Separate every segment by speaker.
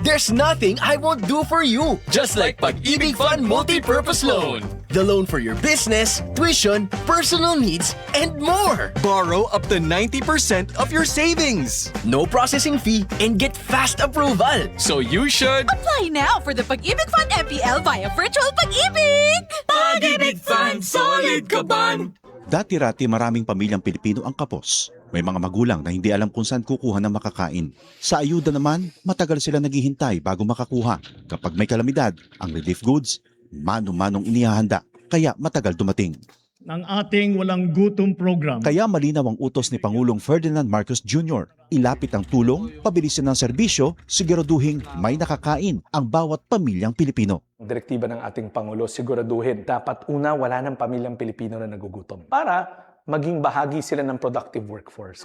Speaker 1: There's nothing I won't do for you. Just like Pag-ibig Fund Multi-Purpose Loan. The loan for your business, tuition, personal needs, and more.
Speaker 2: Borrow up to 90% of your savings.
Speaker 1: No processing fee and get fast approval.
Speaker 2: So you should...
Speaker 3: Apply now for the Pag-ibig Fund MPL via Virtual Pag-ibig!
Speaker 2: Pag-ibig Fund, solid ka ban!
Speaker 4: Dati-rati maraming pamilyang Pilipino ang kapos. May mga magulang na hindi alam kung saan kukuha ng makakain. Sa ayuda naman, matagal sila naghihintay bago makakuha. Kapag may kalamidad, ang relief goods, mano-manong inihahanda. Kaya matagal dumating.
Speaker 5: Ng ating walang gutom program.
Speaker 4: Kaya malinaw ang utos ni Pangulong Ferdinand Marcos Jr. Ilapit ang tulong, pabilisin ng serbisyo, siguraduhin may nakakain ang bawat pamilyang Pilipino.
Speaker 6: Direktiba ng ating Pangulo, siguraduhin dapat una wala ng pamilyang Pilipino na nagugutom para maging bahagi sila ng productive workforce.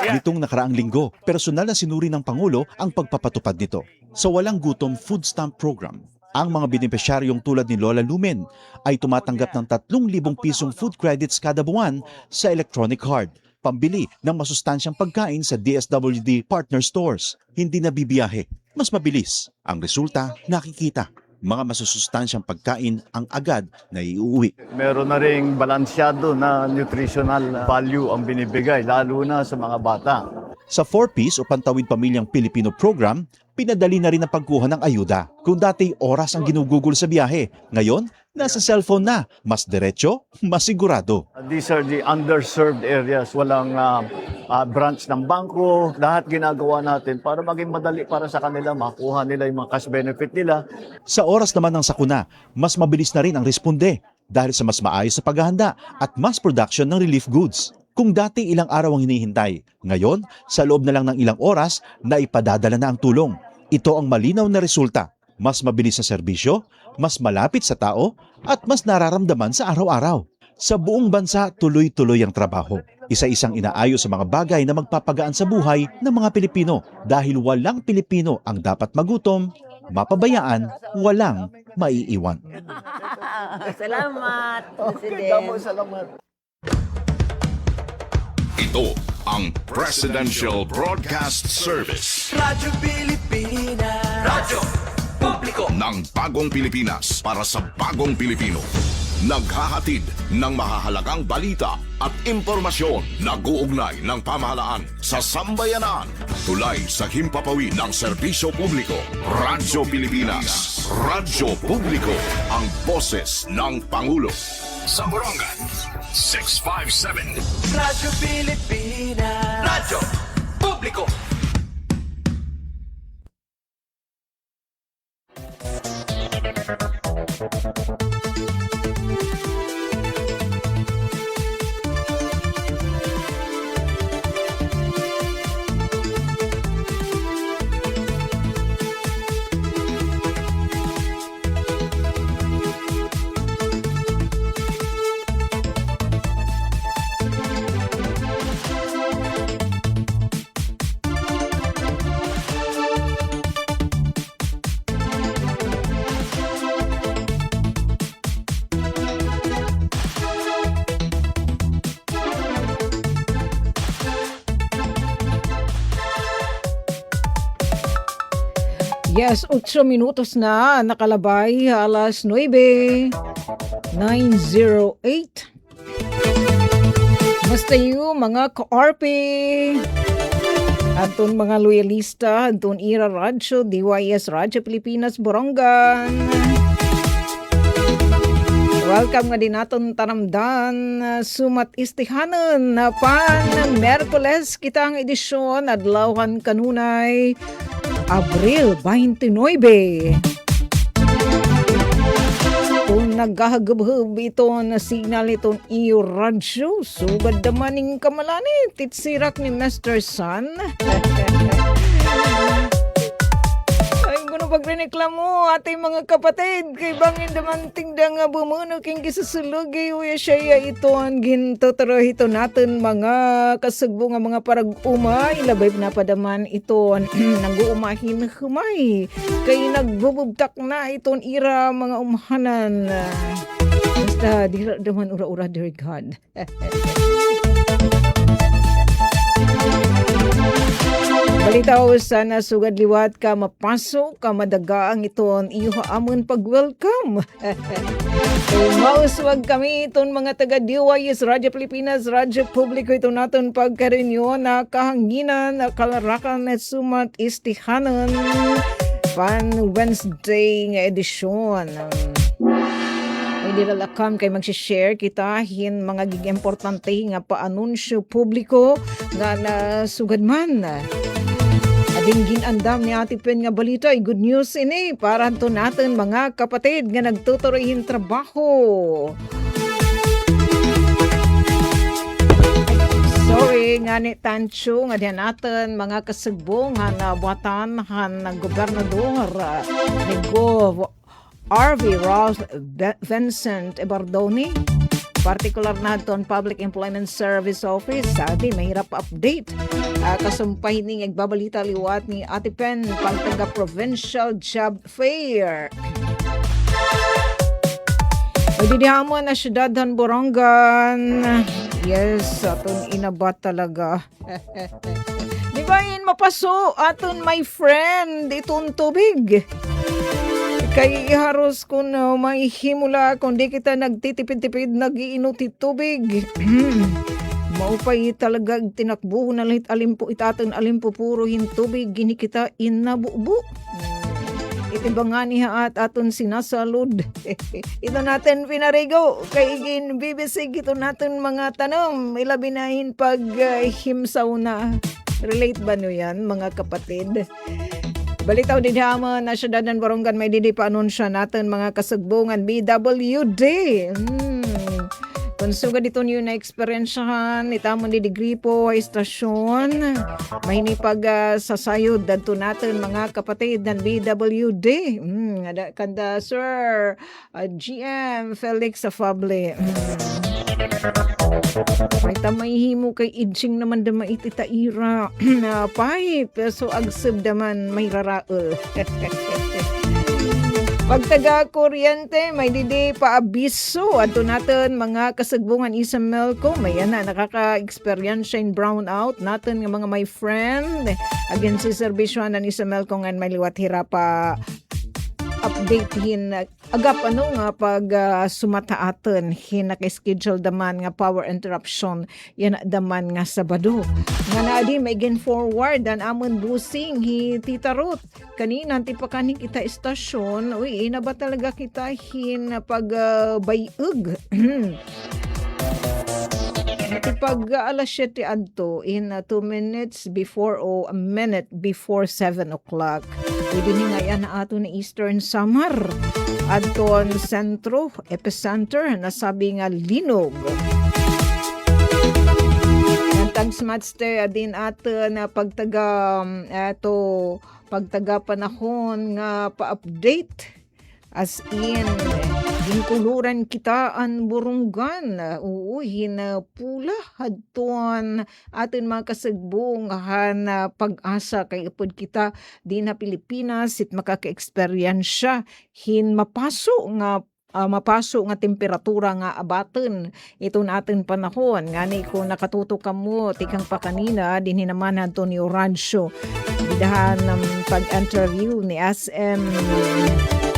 Speaker 4: Nitong nakaraang linggo, personal na sinuri ng Pangulo ang pagpapatupad nito. Sa Walang Gutom Food Stamp Program, ang mga benepisyaryong tulad ni Lola Lumen ay tumatanggap ng 3,000 pisong food credits kada buwan sa electronic card, pambili ng masustansyang pagkain sa DSWD partner stores. Hindi na bibiyahe, mas mabilis. Ang resulta, nakikita. Mga masusustansyang pagkain ang agad na iuwi.
Speaker 7: Meron na ring balansyado na nutritional value ang binibigay, lalo na sa mga bata.
Speaker 4: Sa 4Ps o Pantawid Pamilyang Pilipino program, pinadali na rin ang pagkuha ng ayuda. Kung dati oras ang ginugugol sa biyahe, ngayon nasa cellphone na, mas diretso, mas sigurado.
Speaker 7: These are the underserved areas. Walang branch ng bangko. Lahat ginagawa natin para maging madali para sa kanila, makuha nila yung mga cash benefit nila.
Speaker 4: Sa oras naman ng sakuna, mas mabilis na rin ang responde dahil sa mas maayos sa paghahanda at mass production ng relief goods. Kung dati ilang araw ang hinihintay, ngayon sa loob na lang ng ilang oras na ipadadala na ang tulong. Ito ang malinaw na resulta. Mas mabilis na serbisyo, mas malapit sa tao, at mas nararamdaman sa araw-araw. Sa buong bansa, tuloy-tuloy ang trabaho. Isa-isang inaayos sa mga bagay na magpapagaan sa buhay ng mga Pilipino dahil walang Pilipino ang dapat magutom, mapabayaan, walang maiiwan.
Speaker 8: Salamat, President.
Speaker 7: Salamat.
Speaker 9: Ito ang Presidential Broadcast Service.
Speaker 2: Radyo Pilipinas. Radyo Publiko.
Speaker 9: Ng bagong Pilipinas para sa bagong Pilipino. Naghahatid ng mahahalagang balita at impormasyon na guugnay ng pamahalaan sa sambayanan. Tulay sa himpapawid ng serbisyo publiko. Radyo Pilipinas. Radyo Publiko. Ang boses ng Pangulo. Sa Borongan, 657.
Speaker 2: Radyo Pilipinas. Radyo Publiko.
Speaker 10: Yes, 8 minutos na nakalabay, alas 9:09:08. Basta yung mga ka-RP, atong mga loyalista, atong Ira Radyo, DYS Radyo Pilipinas, Borongan. Welcome nga din naton tanamdan, sumat istihanan na pan Merkules kitang edisyon, adlawhan kanunay, Abril 29. Kung naghahagabhab ito na signal itong iyo radyo, sugad damaning kamalanit, titsirak ni Mr. Sun. Ay, kuno pagreklamo ating mga kapatid, kay bangin damanting da nga bumuno king gisasulugay, uya siya ito ang gintotoro ito natin mga kasagbo nga mga parag-uma, ilabay na padaman ito nag-uumahin humay, kay nagbububtak na itong ira mga umahanan. Basta di daman ura-ura, dear God. Balitaw sana sugad liwat ka mapasok ka madaga ang iton iyo amon pag-welcome. Mauswag kami iton mga taga DYS Radyo Pilipinas, Radyo Publiko ito naton pagkarinyo na kahanginan, kalarakan at sumat istihanan pan Wednesday nga edisyon. May dilalakam kay magsishare kita hin mga gigimportante nga paanunsyo publiko nga nasugad man. Ading ginandam ni Ate Pen nga balita ay good news ini para to natin mga kapatid nga nagtutuloy trabaho. Sorry nga ni Tancho nga diyan natin mga kasugbo nga nabuatan ng gobernador ni Gov. RV Ross Vincent Ebardoni. Particular na doon Public Employment Service Office. Sabi, mahirap update. Kasumpay ni nagbabalita liwat ni Ate Pen pagtaga Provincial Job Fair. Magdidihamon na siyudadhan Borongan. Yes, atong inabat talaga. Di ba yun mapaso? Aton my friend, itong tubig. Kay iharos kung may himula kung di kita nagtitipid-tipid nag-iinuti tubig. Maupay talaga tinakbo na lahit alimpo itaton alimpo puro hin tubig gini kita inabubu. Itibangan niya at aton sinasalud. Ito natin pinarigo kay igin BBC ito natin mga tanong ilabinahin pag himsaw na. Relate ba nyo yan mga kapatid? Balitaw din naman na siyudad ng Borongan may didi pa anunsya natin mga kasagbungan BWD. Kung suga dito nyo na eksperyensyahan, itamon di gripo, estasyon, may nipag sasayod danto natin mga kapatid ng BWD. Kanda Sir GM Felix Afable. May tamay-himo kay Idjing naman da maititaira na pipe so agsib daman may raraol. Pagtaga kuryente may didi pa abiso adto natin mga kasagbungan Isamelco may na nakaka-experience in brownout natin nga mga my friend again si serbisyon ng Isamelco nga may liwat hirapa update hin agap nga pag sumataaten hin naka-schedule daman nga power interruption yan daman nga Sabado nga naadi may gen forward an amon busing hi Tita Ruth kanina pa kaning kita estasyon uy ina ba talaga kita hin pag bayug pag alas 7 adto in 2 minutes before o a minute before 7 o'clock. Pwede nga yan ato ni Eastern Samar. Adton sentro, epicenter, nasabi nga linog. Nantang smatste din ato na pagtaga panahon nga pa-update. As in, ginkuluran kita ang Borongan. Pula hadton atin mga kasagbong pag-asa kay ipod kita di na Pilipinas it makaka-experiensya hin mapaso nga temperatura nga abaten ito natin panahon ngani ko nakatuto ka mo tikang pa kanina din naman Antonio Rancho bidahan ng pag-interview ni SM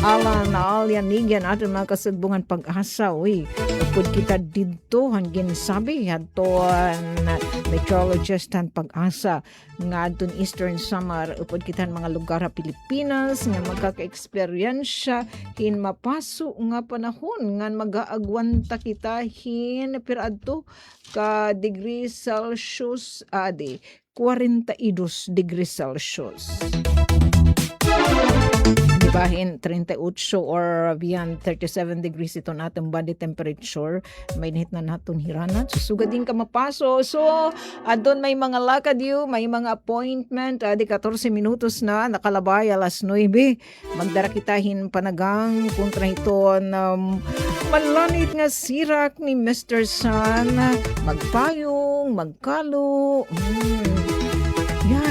Speaker 10: Alan na alyan nigyan atin mga kasagbungan pag-asa upod kita dito hanggang sabi aton meteorologist ang pag-asa nga aton Eastern Samar upod kita mga lugar sa Pilipinas nga magkaka-experiensya hin mapaso nga panahon nga mag-aagwanta kita hin piradto ka degrees Celsius 42 degrees Celsius. Bahin 38 or beyond 37 degrees ito natin body temperature may nihit na natin hiranat susugad din ka mapaso so adon may mga lakad may mga appointment di 14 minutos na nakalabay alas 9 magdara kitahin panagang kontra ito malanit nga sirak ni Mr. Sun magpayong magkalo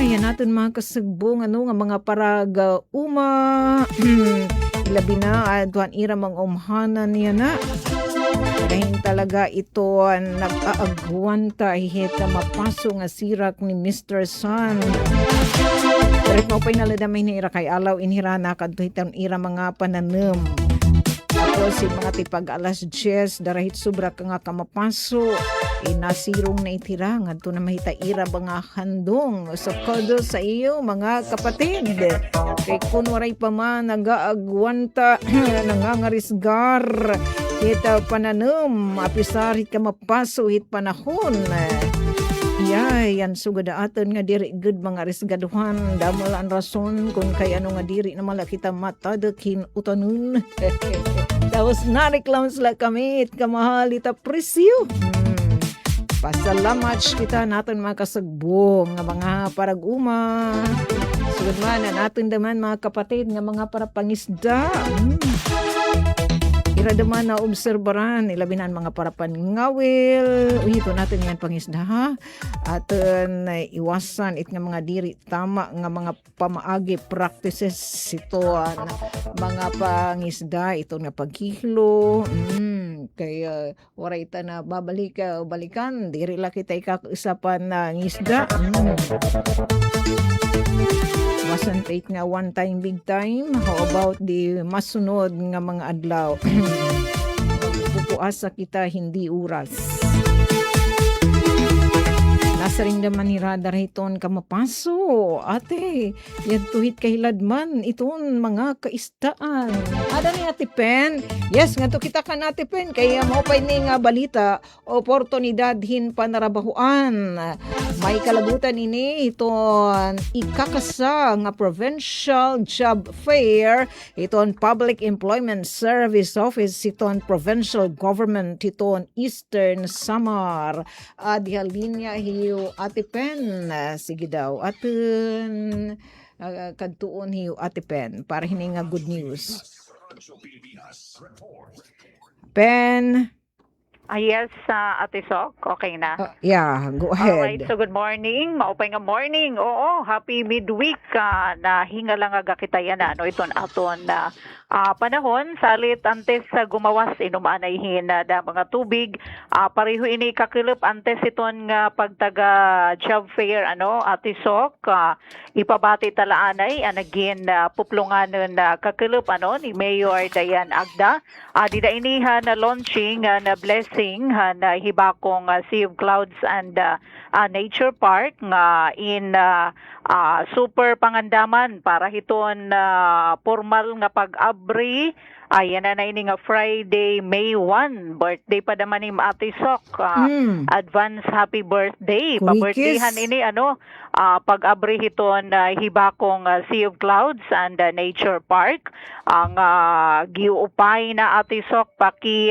Speaker 10: yan natin mga kasagbong nga mga parag uma labi na duan ira mang umhanan niya na Dahil talaga ito nag-aagwanta hit na mapaso nga sirak ni Mr. Sun. Pero mo pa inaladamay ni ira kay alaw inhirana kadto hitan ira mga pananem. Tapos si mga tipag alas 10 darahit sobra ka nga kamapaso nasirong na itira ngadto na mahita ira mga handong. So kodo sa iyo mga kapatid. Kay kun waray pa man nagaagwanta nangangarisgar kita pananem apisar hit ka mapaso hit panahon. Yan sugadaatan nga diri good mga risgaduhan damol ang rason kung kay ano nga diri na mala kita matadakin utanon. Tapos nareklamo sila kami kamahal ita presyo. Pasalamat kita natin mga kasagbo nga mga parag-uma. Sugad man natin daman mga kapatid nga mga parapangisda. Iradaman na obserbaran, ilabinan mga parapan ngawil. Ito natin yan pangisda ha. At iwasan it nga mga diri tama nga mga pamaagi practices ito mga pangisda ito nga paghihlo. Kaya waray ita na balikan diri la kita ikausapan na ngisda. Wasn't it nga one time big time? How about the masunod nga mga adlaw? Pupuasa kita hindi oras. Nasa ring naman ni radar iton kamapaso. Ate, yan tuhit kahiladman iton mga kaistaan. Ada ni Ate Pen? Yes, nga to kita ka na Ate Pen. Kaya mo pa ni nga balita, oportunidad hin panarabahuan. May kalabutan ini iton ikakasa nga provincial job fair iton Public Employment Service Office iton provincial government iton Eastern Samar. Diha linya hiyo Ate Pen. Sige daw atin kadtuon hiyo Ate Pen para hini nga good news. Pen.
Speaker 8: Yes, Ate Sok, okay na.
Speaker 10: Yeah, go ahead.
Speaker 8: Alright, so good morning. Maupay nga morning. Oo, happy midweek. Na hinga lang aga kita yan. Iton aton na panahon. Salit antes sa gumawas inumanayhin na mga tubig. Pareho ini kakilip antes iton nga pagtaga job fair. Ate Sok, ipabati talaanay. Naging puplungan na kakilip ni Mayor Dayan Agda. Dida inihan na launching na blessing na hibakong Sea of Clouds and Nature Park nga in super pangandaman para hiton formal nga pag-abri. Ayan na ini nga Friday, May 1. Birthday pa naman ni Ate Sok. Advance happy birthday. Pa-birthdayhan ini pag-abri hiton hibakong Sea of Clouds and Nature Park. Ang giupay na Ate Sok paki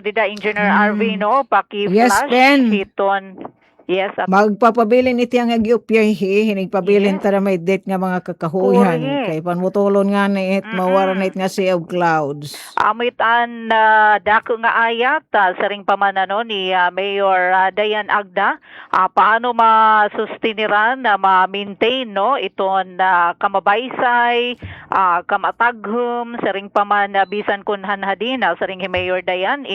Speaker 8: dida Engineer RV paki-flash hiton. Yes.
Speaker 10: Magpapabilin iti ang agiupyahi, hinigpabilin tara may date nga mga kakahuyan. Kay panmutulon nga na it, mawaranit nga Sea of Clouds.
Speaker 8: Amitan dako nga ayat, sa ring pamanano ni Mayor Dayan Agda, paano masustiniran, ma-maintain iton kamabaysay, kamataghum, sa ring paman bisan kunhan hadin, sa ring Mayor Dayan,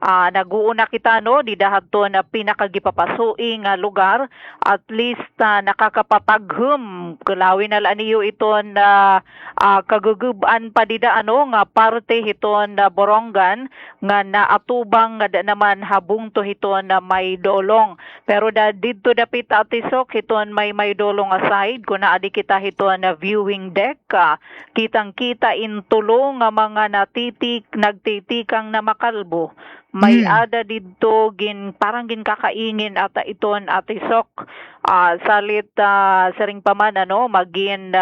Speaker 8: naguuna kita di dahato na pinakagipapasuing lugar, at least nakakapataghum kulawin na laniyo iton kaguguban pa dida nga parte hiton Borongan nga naatubang nga naman habung to hiton may dolong, pero didto dapit Ate Sok hiton may dolong aside kuna adi kita hiton viewing deck, kitang-kita intulong nga mga nagtitikang na makalbo. May ada dito parang kakaingin ata iton Ate Sok. Salit sa ring paman magin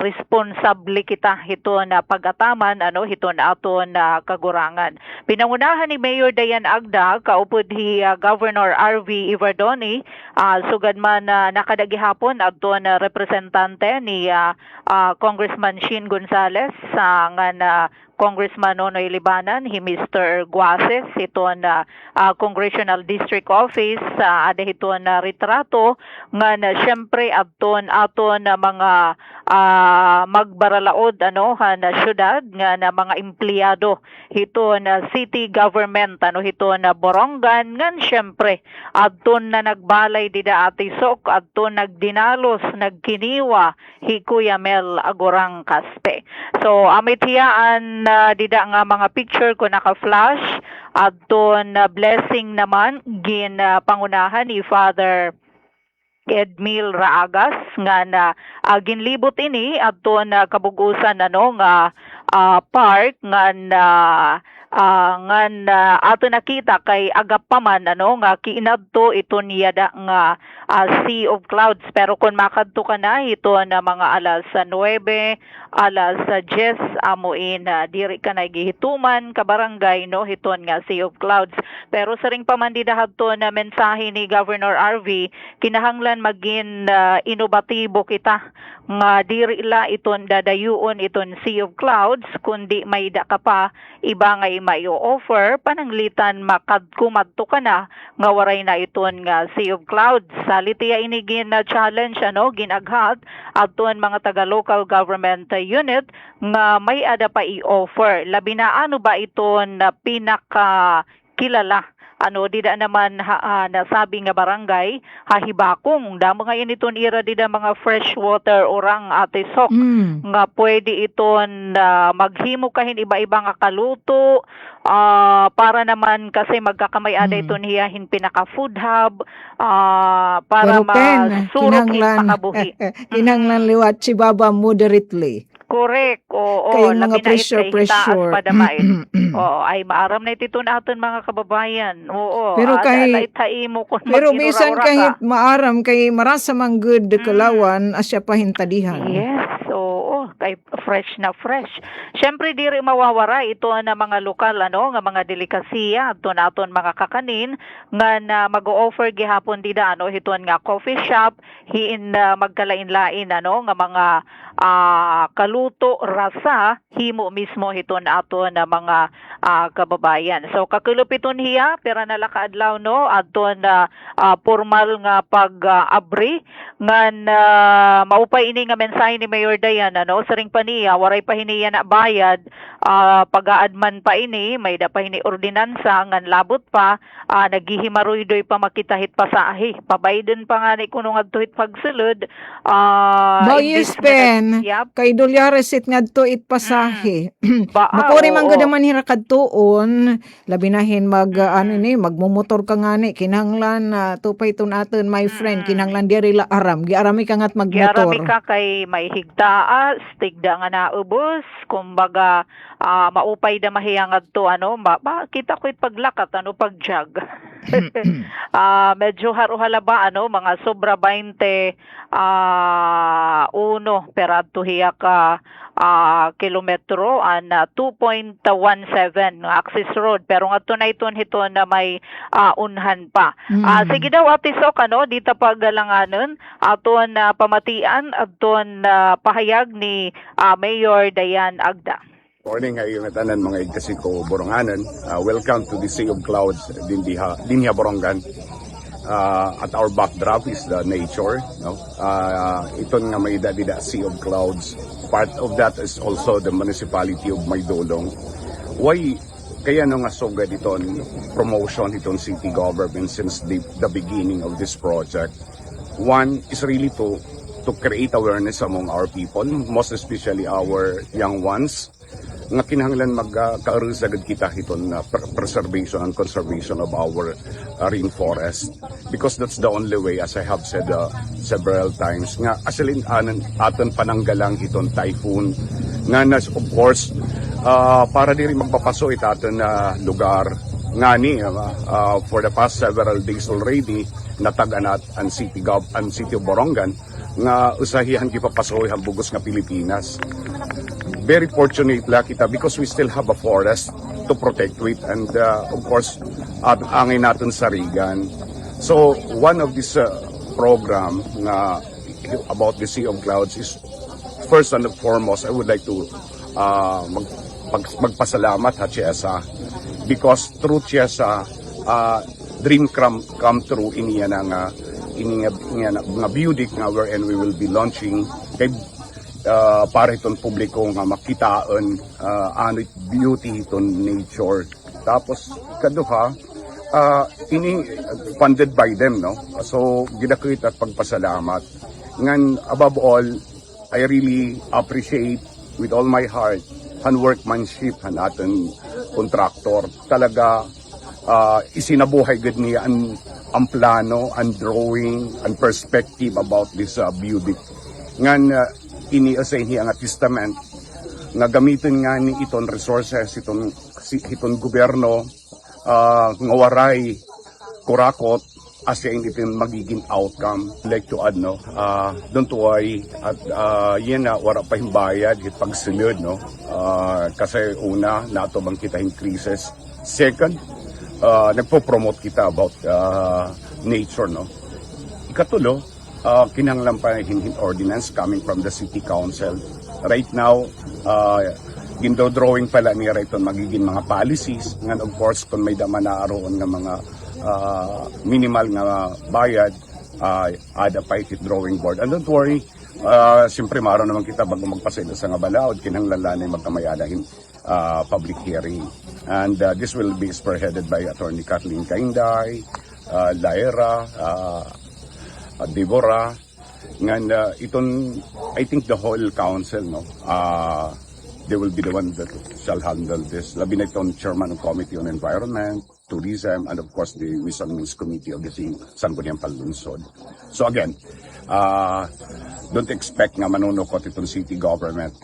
Speaker 8: responsable kita hiton pag-ataman hiton aton kagurangan. Pinangunahan ni Mayor Dayan Agda kaupod hi Governor RV Ivardoni, sugad man nakadagihapon adton representante ni Congressman Shin Gonzales nga Congressman Nonoy Libanan, hi Mr. Guases, iton Congressional District Office, ada iton retrato nga na siyempre aton mga magbaralaod na syudad nga na mga empleyado hito na city government hito na Borongan ngan syempre adton na nagbalay dida ati sok adton nagdinalos nagkiniwa hi Kuya Mel Agorang Caspe. So amit hiyaan dida nga mga picture ko naka-flash adton blessing naman gin pangunahan ni Father Edmil Raagas nga na ginlibot ini adto na kabugusan nga park nga ato nakita kay agapaman nga kiinadto ito niyada nga Sea of Clouds, pero kung makadto ka na ito na mga alas 9 alas 10 amuin diri ka na gihituman ka barangay hiton nga Sea of Clouds. Pero sa ring pamandidahad to na mensahe ni Governor RV kinahanglan maging inobatibo kita nga diri la iton dadayuon iton Sea of Clouds kundi may da ka pa iba nga mai-offer pananglitan makadkumadto ka na nga waray na iton nga Sea of Clouds. Salitiya ini challenge ginaghat adton mga taga local government unit nga may ada pa i-offer. Labi na ba iton pinaka kilala dida naman nasabi nga barangay hahibakong damo ngayon iton ira dida mga fresh water orang ate sok nga pwede iton maghimo kahin iba-iba nga kaluto para naman kasi magkakamay ada iton hiyahin pinaka food hub para masurok pakabuhi.
Speaker 10: Kinanglan liwat si Baba moderately.
Speaker 8: Correct.
Speaker 10: Kaya mga pressure.
Speaker 8: Ay maaram na ititon aton mga kababayan.
Speaker 10: Pero bisan kahit maaram kay marasa mang good kalawan asya pahintadihan.
Speaker 8: Yes. Kay fresh na fresh. Syempre diri mawawara ito na mga lokal nga mga delikasiya aton aton mga kakanin nga na mag-o-offer gihapon dida hiton nga coffee shop hiin magkalain-lain nga mga kaluto rasa himo mismo hiton aton na mga kababayan. So kakulupiton hiya pera nalakaadlaw aton formal nga pag-abri nga maupay ini nga mensahe ni Mayor Dayan sa ring paniya waray pa hiniya na bayad pag-aadman pa ini may da pa hini ordinansa ngan labot pa naghihimaroydoy pa makitahit pasahi pabayden pa nga ni kuno ngadtuhit pagsulod
Speaker 10: kay dolyaresit ngadto it pasahi makuri man gud man hira kadtuon labi nahin magmumotor ka ngani kinahanglan tupay tun aton my friend kinahanglan diri la aram giarami ka ngat magmotor
Speaker 8: giarami ka kay may higtaas tigda nga naubos kumbaga maupay da mahiyangad to kita ko paglakat pagjag medyo haruhalaba mga sobra 20 peradto hiya ka kilometro 2.17 access road pero ngadto na iton hito na may unhan pa. Sige daw Ate Sok dito pagalanganon aton pamatian aton pahayag ni Mayor Dayan Agda.
Speaker 11: Morning ngayon tanan mga igkasi ko Boronganan. Welcome to the Sea of Clouds Dinha Borongan. At our backdrop is the nature. Ito nga may dida Sea of Clouds. Part of that is also the municipality of Maydolong. Why kaya nga sugad iton promotion iton city government since the beginning of this project. One is really to create awareness among our people, most especially our young ones. Nga kinahanglan magkaarusagad kita hiton na preservation and conservation of our rainforest because that's the only way, as I have said several times, nga asalin aton pananggalang hiton typhoon nga of course para diri magpapaso itaton na lugar ngani for the past several days already nataganat ang city of Borongan nga usahihan gipapasoy ang bugos nga Pilipinas. Very fortunate la kita because we still have a forest to protect with and of course angin natin sarigan. So one of this program na about the Sea of Clouds is first and foremost I would like to magpasalamat Chiesa because through Chiesa dream come true iniya nga building nga wherein we will be launching kay para itong publiko nga makitaan ano beauty itong nature. Tapos kaduha ini funded by them, no? So gidakit at pagpasalamat. Ngan above all, I really appreciate with all my heart han workmanship han aton kontraktor. Talaga isinabuhay gud niya ang plano, ang drawing, ang perspective about this beauty. Ngan ini-assign niya nga testament nga gamitin nga ni iton resources iton gobyerno nga waray kurakot as in iton magiging outcome. Like to add, no, don't worry at yan na wala pa himbayad hit pagsunod, no, kasi una nato bang kita increases. Second, nagpo-promote kita about nature, no. Ikatulo, kinahanglan pa hin ordinance coming from the city council. Right now, gindo-drawing pala niya ito magiging mga policies. Nga of course, kung may daman na aroon ng mga minimal nga bayad, ada pa itit drawing board. And don't worry, siyempre maro naman kita bago magpasila sa nga balaod, kinahanglan na magkamayadahin public hearing. And this will be spearheaded by Attorney Kathleen Kainday, Laira, Deborah, ngan iton I think the whole council, no, they will be the one that shall handle this. Labi na itong chairman ng Committee on Environment, Tourism, and of course the Ways and Means Committee of the Sangguniang Panlunsod. So again, don't expect nga manunukot itong city government.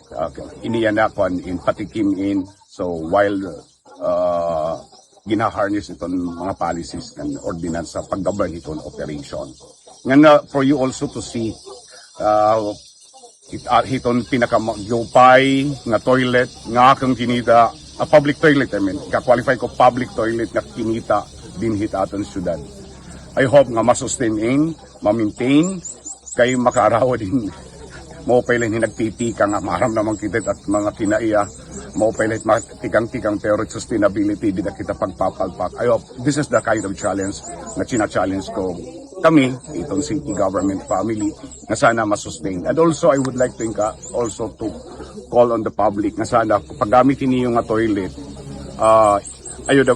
Speaker 11: Iniyan na kon in patikim in. So while gina-harness itong mga policies and ordinance sa pag-govern itong operation. Nga for you also to see hiton pinaka-yupay nga toilet nga akong kinita, public toilet, I mean, ka-qualify ko public toilet nga kinita din hit aton syudad. I hope nga masustain, ma-maintain, kay makaaraw din mo pailan hinagtitika nga maram naman kita at mga kinaiya mo pailan tikang-tikang pero sustainability di na kita pagpapalpak. I hope this is the kind of challenge na china-challenge ko kami, itong city government family, na sana masustain. And also, I would like to also to call on the public na sana paggamit niyo nga toilet, ayo da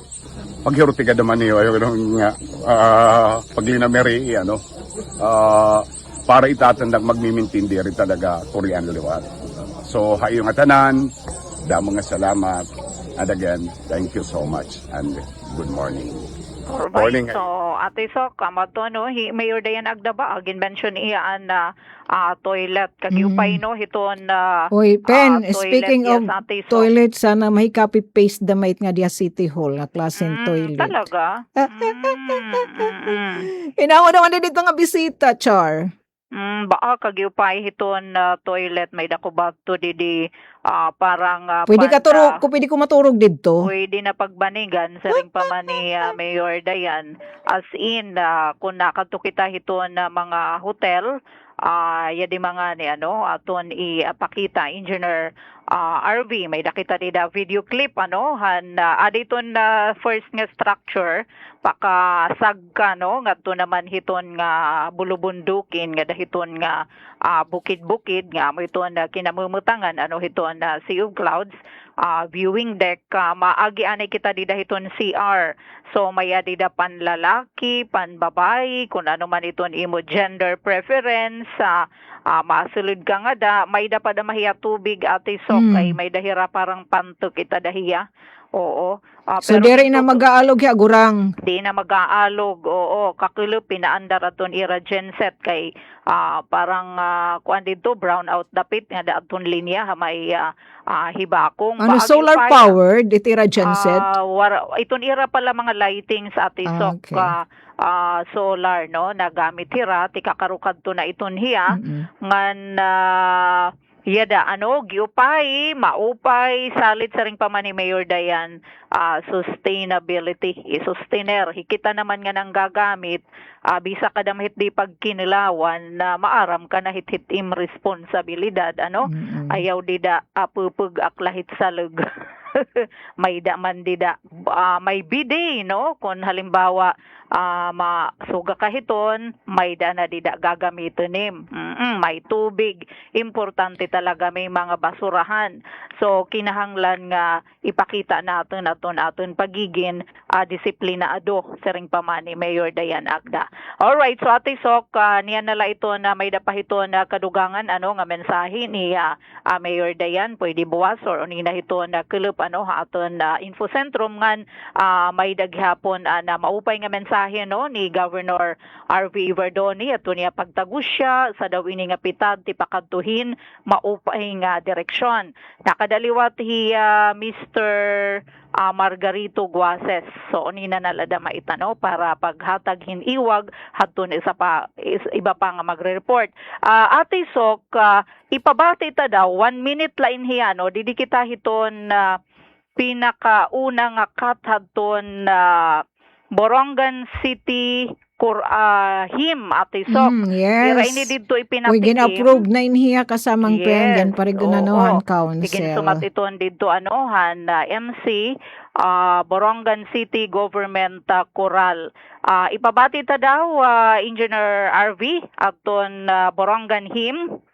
Speaker 11: paghirutiga naman niyo, ayo nga paglinameri, ano, para itatandang magmimintindi rin talaga Korean liwat. So, hayo nga tanan, damo nga salamat, and again, thank you so much, and good morning.
Speaker 8: Alright, so Ate Sok, kamato no, Mayor Dayan Agdaba, agin mention iyaan na toilet, kagiupay no, hiton
Speaker 10: Oy, Pen, speaking
Speaker 8: yes,
Speaker 10: of
Speaker 8: Ate Sok.
Speaker 10: toilet, sana may copy-paste damit nga diya City Hall, nga klaseng toilet.
Speaker 8: Talaga?
Speaker 10: Inawa naman din dito nga bisita, Char.
Speaker 8: Baka kagiupay hiton toilet, may dakubag to didi parang
Speaker 10: Pwede ko maturog dito.
Speaker 8: pwede na pagbanigan sa ring pa man ni Mayor Dayan. As in, kung nakato kita hiton na mga hotel, yadi mga ni ano, aton ipakita, Engineer RV, may nakita nila video clip, ano, aditon na first nga structure, pakasagka, no, nga to naman hiton nga bulubundukin, nga dahiton nga bukid-bukid, nga mo hiton kinamumutangan, ano, hiton Sea of Clouds, viewing deck, maagi anay kita dida hiton CR. So maya dida panlalaki, panbabayi, kung ano man iton imo gender preference, masulod ka nga da, may da pa da mahiya tubig Ate Sok, ay may dahira parang pantok ita dahiya. Oo.
Speaker 10: So, diri na mag-aalog ya, gurang.
Speaker 8: Di na mag-aalog, oo. Kakilo, pinaandar aton ira genset kay parang kuan dito, brown out dapit nga da aton linya, may hibakong.
Speaker 10: Ano, solar powered, itira genset?
Speaker 8: Iton ira pala mga lightings Ate Sok,
Speaker 10: okay.
Speaker 8: Solar, no, nagamit hira, tikakarukad to na iton hiya, ngan yada, ano, giupay, maupay, salit sa ring paman ni Mayor Dayan, sustainability, sustainer. Hikita naman nga nang gagamit, bisa ka damhit di pagkinilawan na maaram ka na hit-hit im responsibilidad, ano, ayaw dida pupug aklahit salug. May da man dida, may bide, no, kung halimbawa, masuga kahiton, may dana dida gagamitin nim. May tubig. Importante talaga may mga basurahan. So kinahanglan nga ipakita natin aton pagiging disiplinado sa ring pamani Mayor Dayan Agda. Alright, so Ate Sok, niyan nala ito na may dapahito na kadugangan nga mensahe ni Mayor Dayan, pwede buwas or unina ito na kulup aton infocentrum ngan may daghapon na maupay nga mensahe ni Governor R.V. Verdoni at niya pagtagusya sa daw ini nga pitad ti pakadtuhin maupay nga direksyon. Nakadaliwat Mr. Margarito Guases. So unina nalada maitano para paghatag hiniwag hatun iba pa nga magre-report. Ate Sok, ipabati ta daw 1 minute lain hiya didi kita hiton pinakauna nga kat hadton Borongan City him Ate Sok.
Speaker 10: Yes.
Speaker 8: Ira ini dito ipinapikim.
Speaker 10: We gina-approve na inhiya kasamang yan para gunanohan council.
Speaker 8: Igin sumat iton dito MC Borongan City Government Coral. Ipabati ta daw Engineer RV aton Borongan him.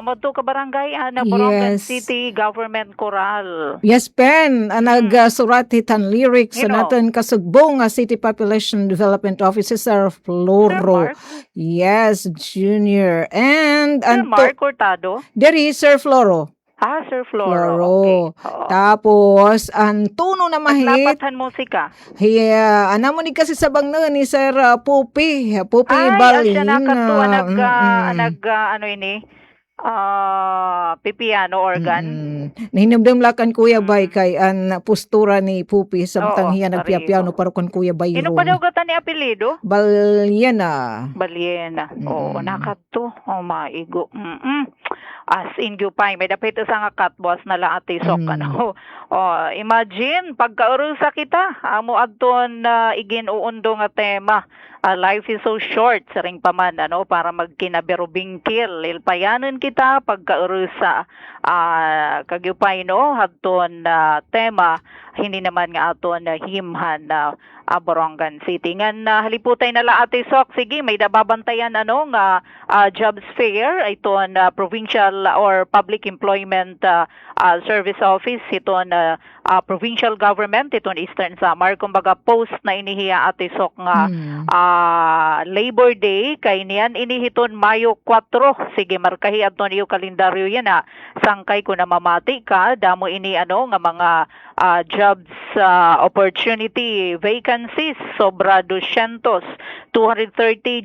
Speaker 8: Amado ka barangay na Borongan City Government Coral.
Speaker 10: Yes, Pen. Nagsurat hitan lyrics sa natin kasugbong City Population Development Officer Sir Floro. Yes, Junior. And
Speaker 8: Sir Mark Hurtado?
Speaker 10: Deri, Sir Floro.
Speaker 8: Sir Floro. Okay.
Speaker 10: Tapos, ang tono na mahit.
Speaker 8: Napatan musika.
Speaker 10: Anamo ni kasi sabang na ni Sir Pupi. Pupi
Speaker 8: Balin.
Speaker 10: Ay,
Speaker 8: siya nakatuwa ano ini? Pipiano organ.
Speaker 10: Nahinamdamlakan Kuya Bay kay an postura ni Pupi samtang hiya nagpiapiano para kon Kuya Bay.
Speaker 8: Ino pa daw gata ni apelido?
Speaker 10: Balyena.
Speaker 8: Oo, nakato. Maigo. As in Gupay, may dapit sa nga katbos na lang Ate Sok. Imagine, pagkaurusa kita, amo adton igin uundo nga tema. Life is so short, saring paman, para magkinaberubingkil. Ilpayanan kita pagkaurusa. Kagyupay, hadton tema, hindi naman nga aton himhan na Borongan City. Ngan haliputay na la Ate Sok, sige, may nababantayan nga jobs fair, iton provincial or public employment service office, iton provincial government, iton Eastern Samar, kumbaga post na inihiya Ate Sok nga Labor Day, kay niyan inihiton Mayo 4, sige, markahi adton iyo kalendaryo yan sangkay ko na mamati ka, damo ini nga mga jobs opportunity vacancies sobra 230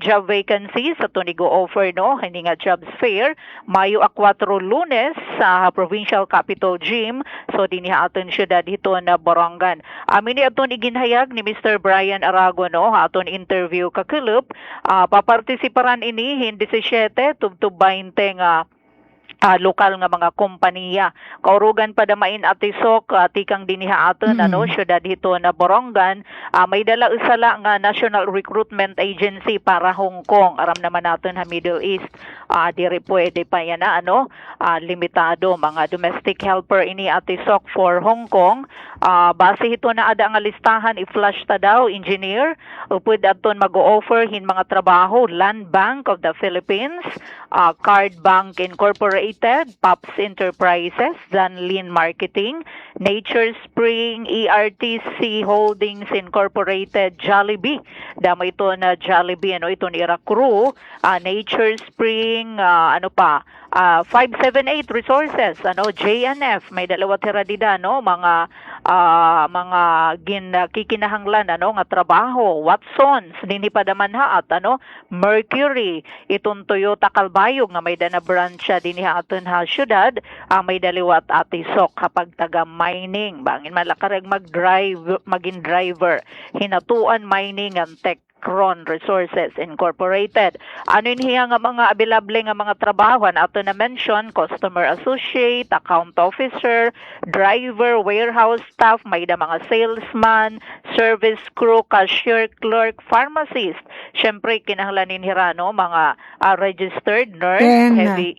Speaker 8: job vacancies sa tunigo offer no hindi nga jobs fair Mayo a 4 Lunes sa Provincial Capitol Gym so dinhi aton syudad hito na Borongan. Amin ni aton iginhayag ni Mr. Brian Aragon no aton interview kakulup papartisiparan ini hindi 17 tubtub 20 nga lokal nga mga kompanya. Kaurugan pa damain atisok tikang diniha aton syudad hito na Borongan may dala usala nga National Recruitment Agency para Hong Kong. Aram naman naton ha Middle East diri pwede pa yan na limitado mga domestic helper ini atisok for Hong Kong. Base hito na ada nga listahan i-flash ta daw engineer upod aton mag-offer hin mga trabaho Land Bank of the Philippines, Card Bank Incorporated, Pops Enterprises, Zanlin Marketing, Nature Spring, ERTC Holdings Incorporated, Jollibee. Dama ito na Jollibee, ito ni Crew, Nature Spring, 578 Resources, JNF, may dalawa tiradida, mga kikinahanglan, nga trabaho, Watsons, dinhi pa daman haat, Mercury, itong Toyota Calbayog, nga may dana branch dinhi aton ha syudad, may daliwat atisok kapag taga mining, bangin malakarag maging driver, hinatuan mining and tech Cron Resources Incorporated. Ano niya nga mga available nga mga trabaho ato na mention, customer associate, account officer, driver, warehouse staff, may da mga salesman, service crew, cashier, clerk, pharmacist. Syempre kinahanglanin hirano mga registered nurse, heavy.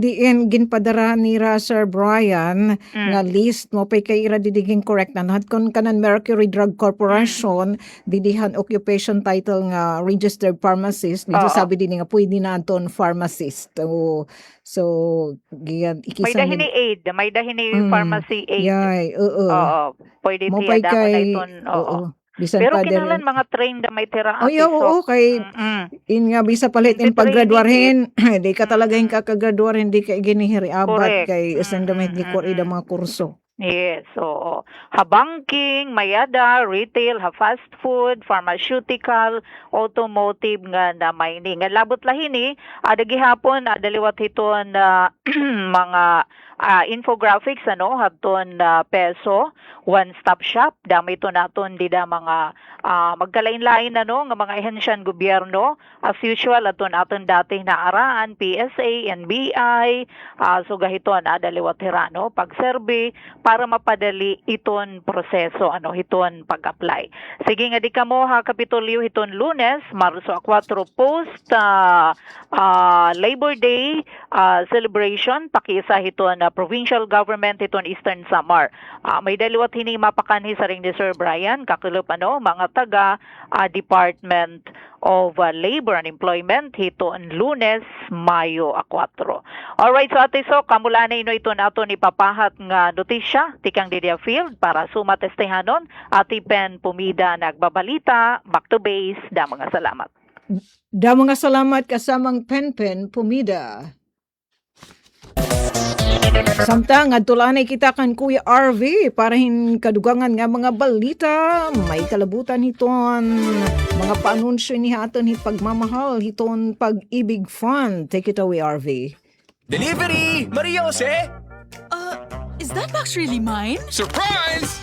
Speaker 10: Diin ginpadara ni Sir Brian nga list mo pay kay ira didiging correct na kon kanan Mercury Drug Corporation didihan occupation title nga registered pharmacist dito sabi din nga pwede na aton pharmacist so giyan ikisan
Speaker 8: may dahini pharmacy aid pwede
Speaker 10: mo
Speaker 8: tiya dapat
Speaker 10: kay
Speaker 8: iton
Speaker 10: bisan
Speaker 8: pero
Speaker 10: pa
Speaker 8: kinahanglan mga trained na may tira
Speaker 10: kay in nga bisa palit in paggraduarhin di ka talaga yung kakagraduarhin di ka ginihiri abat kay isandamit di ko ida mga kurso.
Speaker 8: Yes, so banking, mayada, retail, fast food, pharmaceutical, automotive nga na mining. Nga labot lahini, ada gihapon daliwat hiton mga infographics hadton peso, one-stop shop, dami ito naton dida mga magkalain-lain nga mga ehensyan gobyerno, as usual aton dati na araan, PSA, NBI, so gahiton daliwat hirano, pag-survey, para mapadali iton proseso hiton pag-apply. Sige nga di kamo ha Kapitolyo hiton Lunes, Marso 4 post Labor Day celebration pakiisa hiton provincial government hiton Eastern Samar. May daliwat hini mapakanhi sa ring ni Sir Brian kakulup mga taga Department of Labor and Employment hiton Lunes, Mayo 4. Alright, so ate so kamula na ito nato ni papahat nga notisya tikang Didia Field para sumatestehanon ati Pen Pumida nagbabalita back to base mga salamat.
Speaker 10: Mga salamat kasamang Pen Pumida. Samtang adtulanay kita kan Kuya RV para hin kadugangan nga mga balita, may kalabutan hiton mga paanunsyo ni haton hit pagmamahal hiton Pag-ibig Fund. Take it away RV.
Speaker 1: Delivery! Maria Jose!
Speaker 3: Is that box really mine?
Speaker 1: Surprise!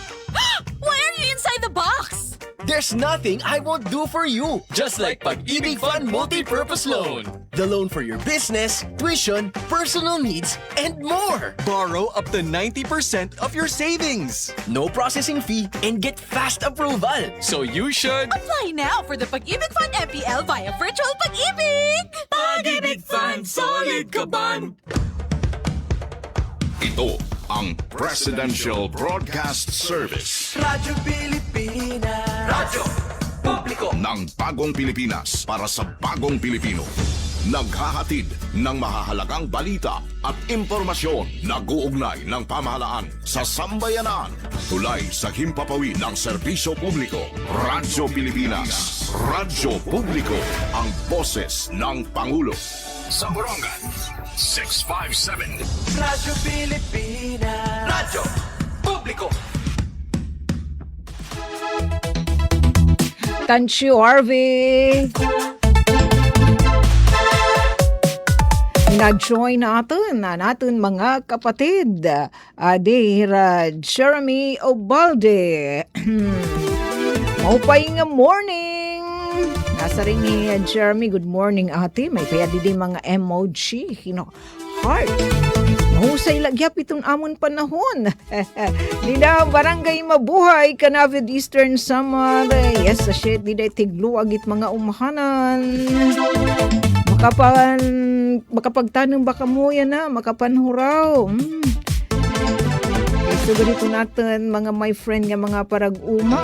Speaker 3: Why are you inside the box?
Speaker 1: There's nothing I won't do for you. Just like Pag-ibig Fund Multi-Purpose Loan. The loan for your business, tuition, personal needs, and more.
Speaker 2: Borrow up to 90% of your savings.
Speaker 1: No processing fee and get fast approval. So you should...
Speaker 3: Apply now for the Pag-ibig Fund MPL via Virtual Pag-ibig!
Speaker 1: Pag-ibig Fund, solid kaban!
Speaker 9: Ito ang Presidential Broadcast Service.
Speaker 1: Radyo Pilipinas. Radyo Publiko.
Speaker 9: Ng bagong Pilipinas para sa bagong Pilipino. Naghahatid ng mahahalagang balita at impormasyon na guugnay ng pamahalaan sa sambayanan. Tulay sa himpapawid ng serbisyo publiko. Radyo Pilipinas. Radyo Publiko. Ang boses ng Pangulo. Sa Borongan, 657.
Speaker 1: Radyo Pilipinas. Radyo Publiko.
Speaker 10: Thank you, Harvey. Na-join natin mga kapatid. Adira Jeremy Obalde. Maupay nga morning. Nasa rin ni Jeremy, good morning ate. May kaya di mga emoji. Heart. Mahusay lagyap itong amon panahon. Dida barangay mabuhay, Canavid Eastern Samar. Yes, shit, dida tigluag it mga umahanan. Makapagtanong baka mo yan na, makapanhuraw. So, ganito natin, mga my friend nga mga parag-uma.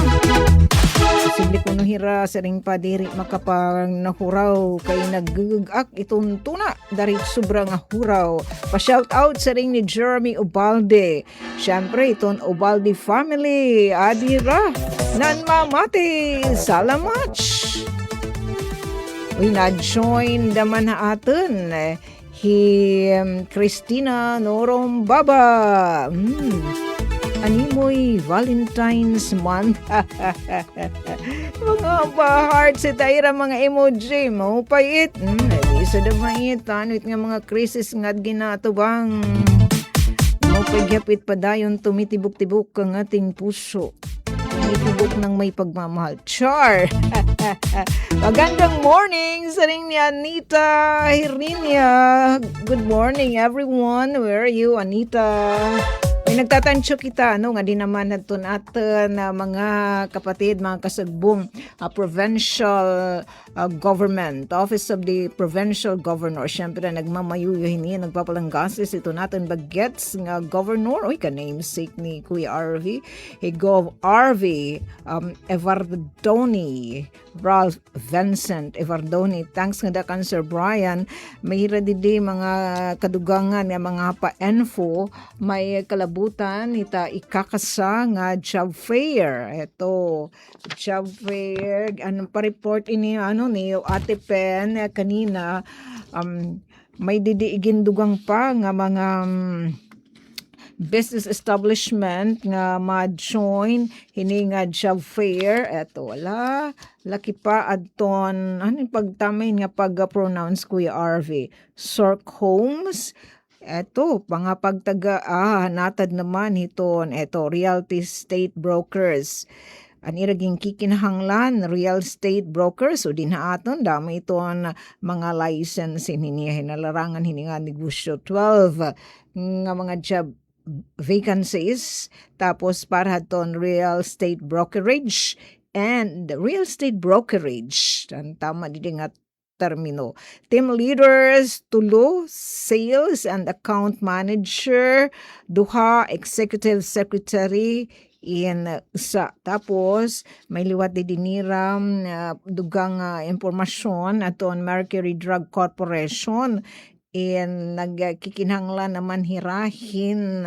Speaker 10: Simple ko hira sa ring padiri makapang nahuraw kay nagugak itong tuna dari sobrang huraw. Pa-shout out sa ring ni Jeremy Obalde. Siyempre itong Obalde family. Adira nan mamati. Salamat. Uy, na-join naman na atin. Christina Norom Baba. Animoy Valentine's month. Mga pa-heart sa tayo mga emoji mo pait. Isa na mait tanwit nga mga krisis nga ginatubang. Mo pagyapit pa dayon tumitibok-tibok ang ating puso. Tumitibok ng may pagmamahal. Char! Magandang morning sa ring ni Anita Hirinia. Good morning everyone. Where are you, Anita? May nagtatansyo kita, nga di naman natin atin mga kapatid, mga kasagbong provincial government, Office of the Provincial Governor. Siyempre, nagmamayuyo niya, nagpapalanggasis ito natin bagets nga governor. Uy, ka-namesake ni Kuya RV. Gov. RV Evardoni, Ralph Vincent Evardoni. Thanks nga dakan Sir Brian. May didi mga kadugangan nga mga pa-info. May kalabutan ita ikakasa nga job fair. Ito, job fair. Anong pa-report ini ni Ate Pen kanina, may didiigin dugang pa nga mga business establishment nga ma-join hini nga job fair. Eto, wala. Laki pa adton, pagtamayin nga pag-pronounce Kuya RV. Sork Homes. Eto, mga pagtaga, natad naman hiton. Eto, Realty Estate Brokers. Aniraging kikinahanglan, real estate brokers, o din aton, dami iton mga license hinalarangan hininga negosyo 12 nga mga job vacancies. Tapos para ton real estate brokerage and real estate brokerage. Tama din nga termino. Team leaders, tulo, sales and account manager, duha, executive secretary, sa tapos may liwat di diniram dugang impormasyon aton Mercury Drug Corporation nagkikinahanglan naman hirahin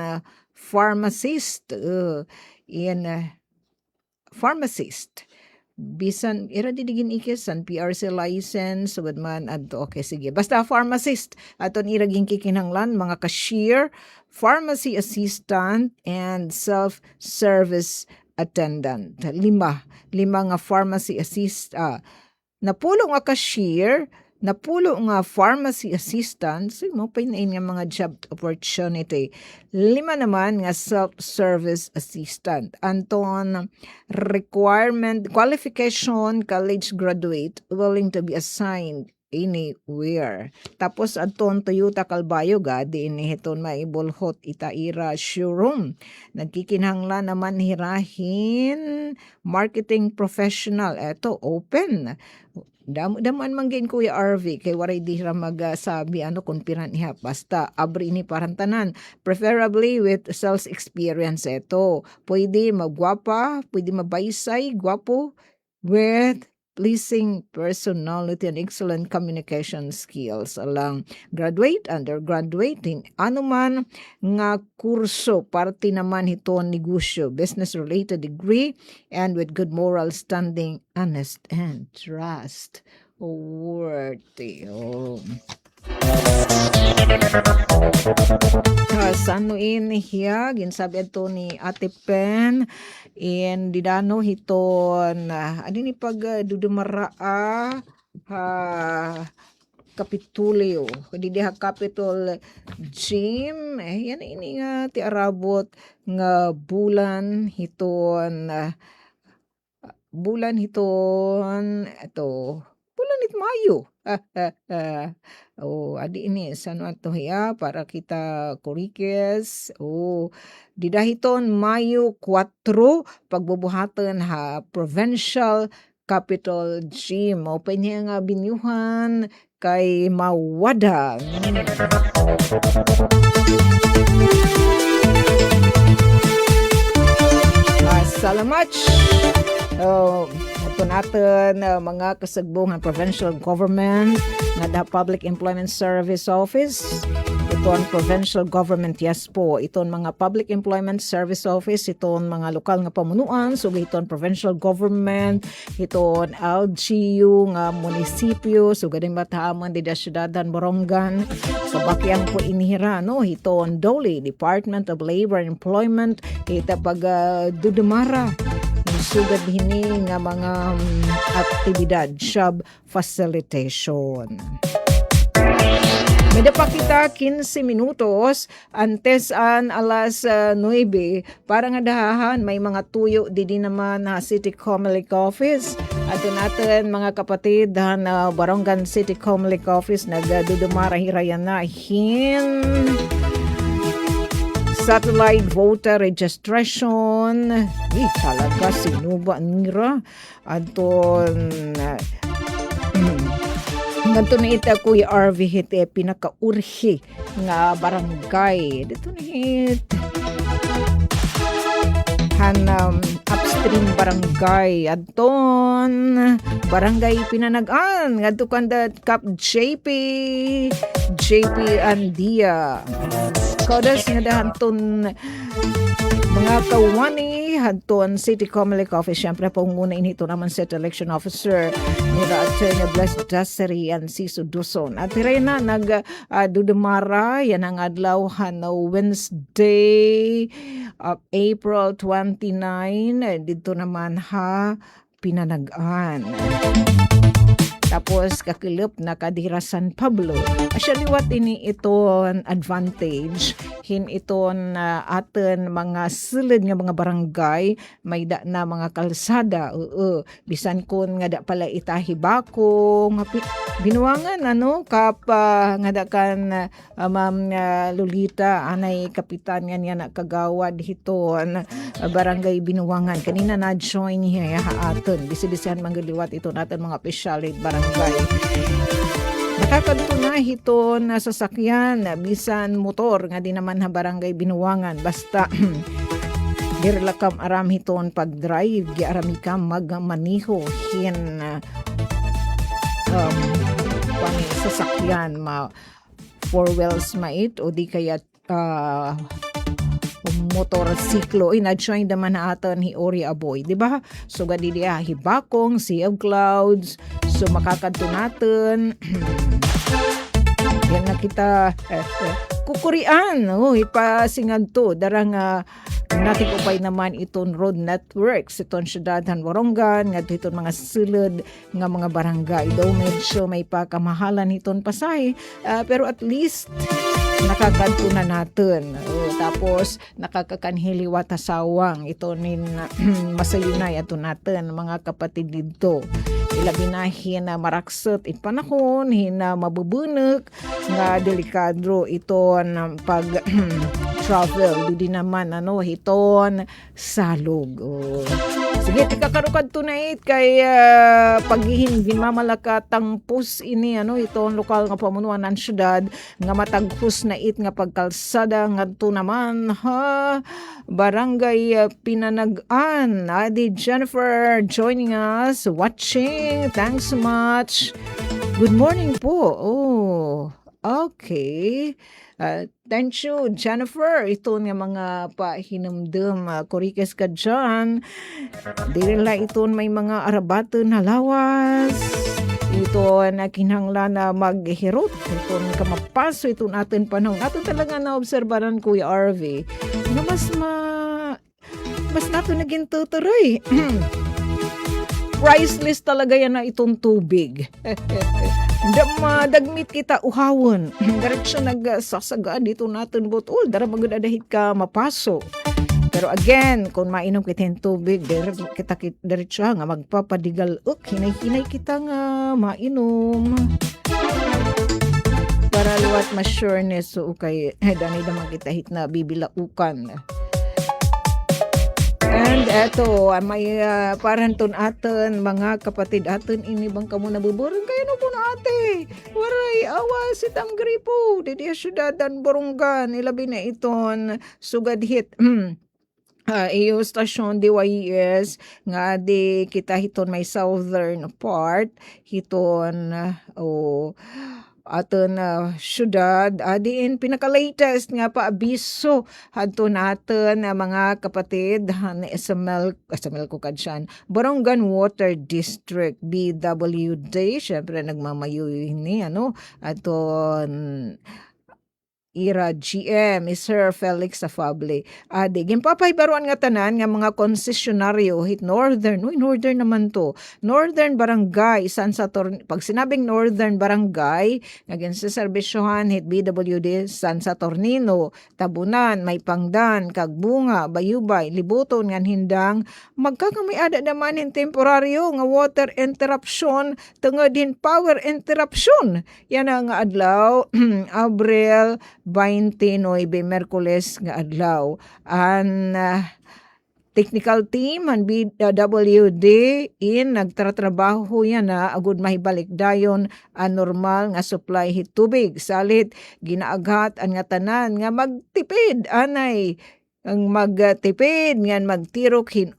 Speaker 10: pharmacist pharmacist bisan ira didigin ikisan PRC license sugad man adto. Okay, sige, basta pharmacist aton iraging kikinahanglan, mga cashier, pharmacy assistant and self-service attendant. Lima nga pharmacy napulo nga cashier, napulo nga pharmacy assistant, so mo pinain nga mga job opportunity. 5 naman nga self-service assistant. Anton requirement, qualification, college graduate, willing to be assigned anywhere. Tapos aton Toyota Calbayo di inihiton maibulhot itaira showroom. Nagkikinahanglan naman hirahin marketing professional. Eto, open. Daman manggin Kuya RV kay waray di ra magsabi kung piran iha, basta abri ni parantanan, preferably with sales experience. Eto, pwede magwapa, pwede mabaysay, gwapo, with pleasing personality and excellent communication skills. Alang graduate, undergraduate, anuman nga kurso, parte naman ito negosyo, business-related degree, and with good moral standing, honest, and trust. Worthy. Sanuin hiya ginsabi adto ni Ate Pen in didano hiton ani ni pag dudumara Kapitulyo di diha Capitol Gym yan ini nga ti arabot nga bulan hiton eto bulan it Mayo. Adi ini sano ato hiya para kita kurikes. Didahiton Mayo 4 pagbubuhatan Provincial Capital Gym. Open niya nga binyuhan kay Mawada. Salamat. Ito natin mga kasagbong provincial government nga the Public Employment Service Office. Ito ang provincial government, yes po. Ito ang mga Public Employment Service Office. Ito ang mga lokal nga pamunuan. So ito ang provincial government. Ito ang LGU nga munisipyo. So gading batahaman di da syudadan Borongan. Sa bakyang po inihira, no? Ito ang DOLE, Department of Labor and Employment. Ito pag dudumara. Sugad hini nga mga aktibidad, job facilitation. May pa kita 15 minutos antes an alas 9 para nga dahahan may mga tuyo di naman na City Comelec Office. At natin mga kapatid na Barongan City Comelec Office nagdudumara hirayan na satellite voter registration. Talaga sino ba nira? Anton ganito na ita Kuya RV hit pinakaurhi nga barangay. Dito na hit upstream barangay Anton barangay Pinanagan ngadto kanda Cap JP Andia Kodas nga dahanton mga kawani hanton City Comelec Office. Siyempre po muna inito naman set election officer nila Attorney Blessed Dassery and Siso Duson. At na dudumara yan ang adlaw Wednesday April 29 dito naman Pinanagan. Tapos kakilip na kadira San Pablo. Actually, what ini ito advantage hin iton aten mga silid nga mga barangay may da na mga kalsada. Bisan kun nga da pala itahibako nga binuangan kapa nga da kan Ma'am Lolita anay kapitan nga niya na kagawad hiton barangay binuangan kanina na join niya aten bisi-bisihan manggaliwat ito natin mga official barangay. Nakakadto na hito na sasakyan bisan motor nga di naman barangay binuwangan basta dirlakam aram hiton pag-drive giarami ka magmaniho hin sasakyan four wheels mait o di kaya motorsiklo na-join naman na aton hi Ori Aboy, di ba? So gadi dia hibakong Sea of Clouds. So makakadto natin yan na kita kukurian ipasingan to darang natin upay naman iton road networks iton syudadan Borongan nga iton mga sulod nga mga barangay daw medyo may pakamahalan iton pasahe pero at least nakakadto na natin. Tapos nakakakanhiliwat sawang ito nin masayunay ato natin mga kapatid dito. Ilabi na hina maraksot panahon hina mabubunog nga delikado ito pag travel di naman hiton salog. Sige, tikakarukad tunay kay paghihin ginmamalakatang pus ini itong lokal nga pamunuan ng syudad nga mataghus na nga pagkalsada nga to naman barangay Pinanagan. Adi Jennifer joining us, watching. Thanks so much. Good morning po. Okay. Thank you, Jennifer. Ito nga mga pahinumdum. Kurikes ka dyan. Dili lang ito may mga arabato na lawas. ito na kinahanglan na maghirot ito ka mapaso ito natin panahon ato talaga na obserbaran Kuya RV na mas nato naging tutuloy priceless talaga yan na itong tubig dagmit kita uhawon diretso nagsasaga dito natin butol dara magdadahit ka mapaso. Pero again, kung mainom kita yung tubig, diretso nga magpapadigal. Hinay-hinay kita nga mainom. Para luwat ma-sureness. So, okay, danay naman kita hit na bibilaukan. And eto, may paranton atin, mga kapatid atin, ini bang kamo nabuburong kayo no po na ate. Waray, awa si Tam Gripo. Didi syudadan Borongan. Ilabi na iton sugad hit. Iyo stasyon DYES nga di kita hiton may southern part hiton aton syudad diin pinaka-latest nga paabiso hadto natin mga kapatid han SML ko kadyan Borongan Water District BWD syempre nagmamayo ni aton Ira GM, Sir Felix Afable. Gimpapay baruan nga tanan nga mga konsesyonaryo hit northern naman to. Northern Barangay, pag sinabing Northern Barangay, naging sa serbisyohan hit BWD San Saturnino, Tabunan, Maypangdan, Kagbunga, Bayubay, Libuton ngan hindang magkakamay-ada naman in temporaryo nga water interruption tungod din power interruption. Yan ang adlaw Abril 29 Merkules nga adlaw an technical team an BWD in nagtratrabaho yan na agud mahibalik dayon an normal nga supply hit tubig salit ginaaghat an nga tanan nga magtipid anay ang magtipid ngan magtirok hin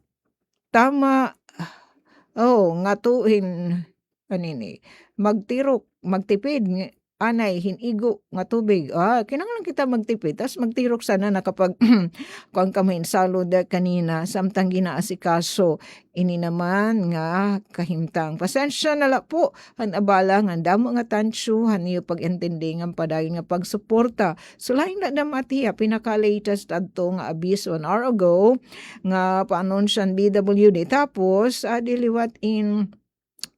Speaker 10: tama nga tuhin anini magtipid anay hinigo nga tubig. Kinahanglan kita magtipid tas magtirok sana na kapag kuang kami salud kanina samtang ginaasikaso ini naman nga kahimtang. Pasensya na la po han abala nga damo nga tansyo han iyo pag-intindi nga padayon nga pagsuporta. So lain na damatiya pinaka-latest adto nga abiso 1 hour ago nga pa-anunsyan BWD tapos diliwat in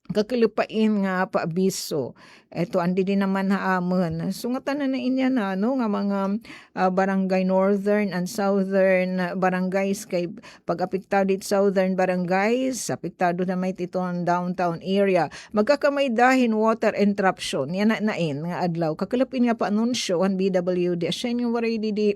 Speaker 10: kakilupain nga paabiso. Ito andi din naman haamon. Sungatan na inya na nga mga barangay northern and southern barangays kay pag-apektado dit southern barangays, apektado na may titon downtown area. Magkakamay dahin water interruption. Yan na nain nga adlaw. Kakilupin nga pa-anunsyo ang BWD. Asyan yung waray di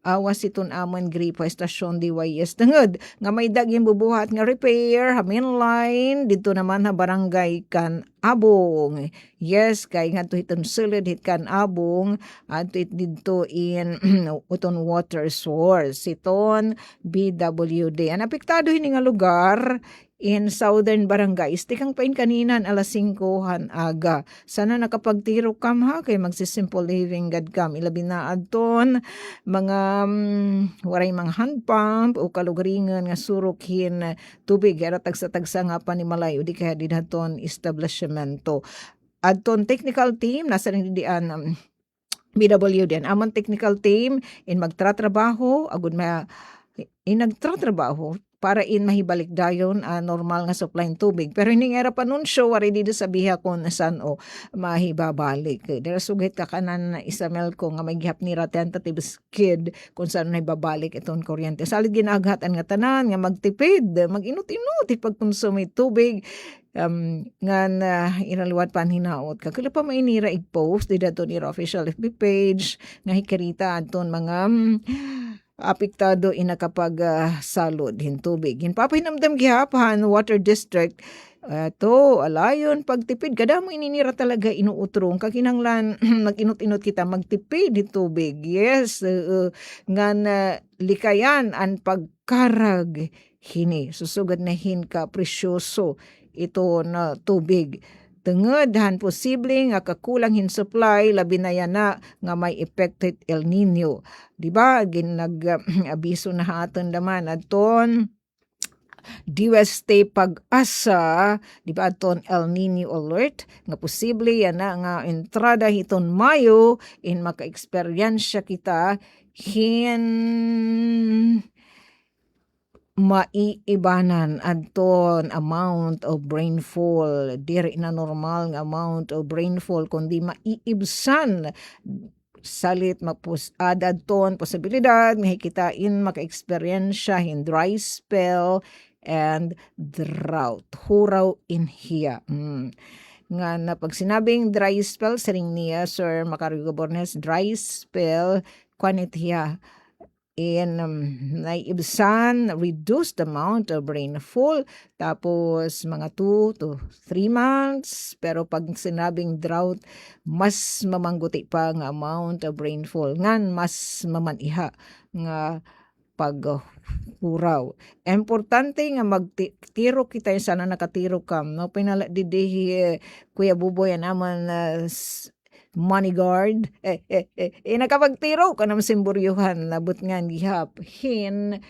Speaker 10: awas iton amon gripo estasyon DYS tengod nga may dagyang bubuhat nga repair main line dito naman ha barangay kan Abong. Yes, kay nga to iton sulod hit kan Abong at dito in uton water source iton BWD. Ang apektado hini nga lugar in southern barangays. Tikang pain kaninan alas 5 aga. Sana nakapagtiro kam ha kay magsisimple living gad kam. Ilabi na adton mga waray mga hand pump o kalugaringan nga surukhin tubig era tagsa-tagsa nga pa ni Malayo di kaya didhaton establishmento. Adton technical team nasa rin dian BWD. Amon technical team in magtratrabaho agud nagtratrabaho para in mahibalik dayon normal nga supply ng tubig. Pero hindi nga panunsyo, wari dito sabiha kung saan mahibabalik. Dara sugit ka kanan na isamel ko nga may gihap ni tentative skid kung saan mahibabalik itong kuryente. Salit ginaaghatan nga tanan, nga magtipid, mag-inut-inut, pagkonsumi tubig, nga inaluwat pa hinaot. Kakila pa mainira i-post, dito ni official FB page, nga hikirita aton mga apektado inakapag salud hin tubig. Hinpapahinamdam gihapan water district to alayon pagtipid kada mo ininira talaga inuutrong kakinanglan mag-inot-inot kita magtipid hin tubig. Yes, ngan likayan an pagkarag hini susugad na hin ka presyoso ito na tubig. Tungod han posible nga kakulang hin supply labi na yan na nga may affected El Nino. Diba? Ginag-abiso na haton naman aton DWST pag-asa, di ba aton El Nino alert, nga posible yan na nga entrada hiton Mayo, in maka-eksperyensya kita, hin maiibanan adton amount of rainfall, diri na normal nga amount of rainfall, kundi maiibsan salit adadton posibilidad nga hikitain maka-eksperyensya hin dry spell and drought. Huraw in hiya. Nga na pag sinabing dry spell, saring niya Sir Macario Bornes, dry spell kwanit hiya in naiibsan, reduce the amount of rainfall, tapos mga 2 to 3 months, pero pag sinabing drought, mas mamangguti pa nga amount of rainfall, ngan mas mamaniha nga paghuraw. Importante nga magtiro kita, sana nakatiro kam, no? Pinala didihi Kuya Buboy naman money guard, nakapagtiro ka naman simburyuhan, labot nga gihap, hin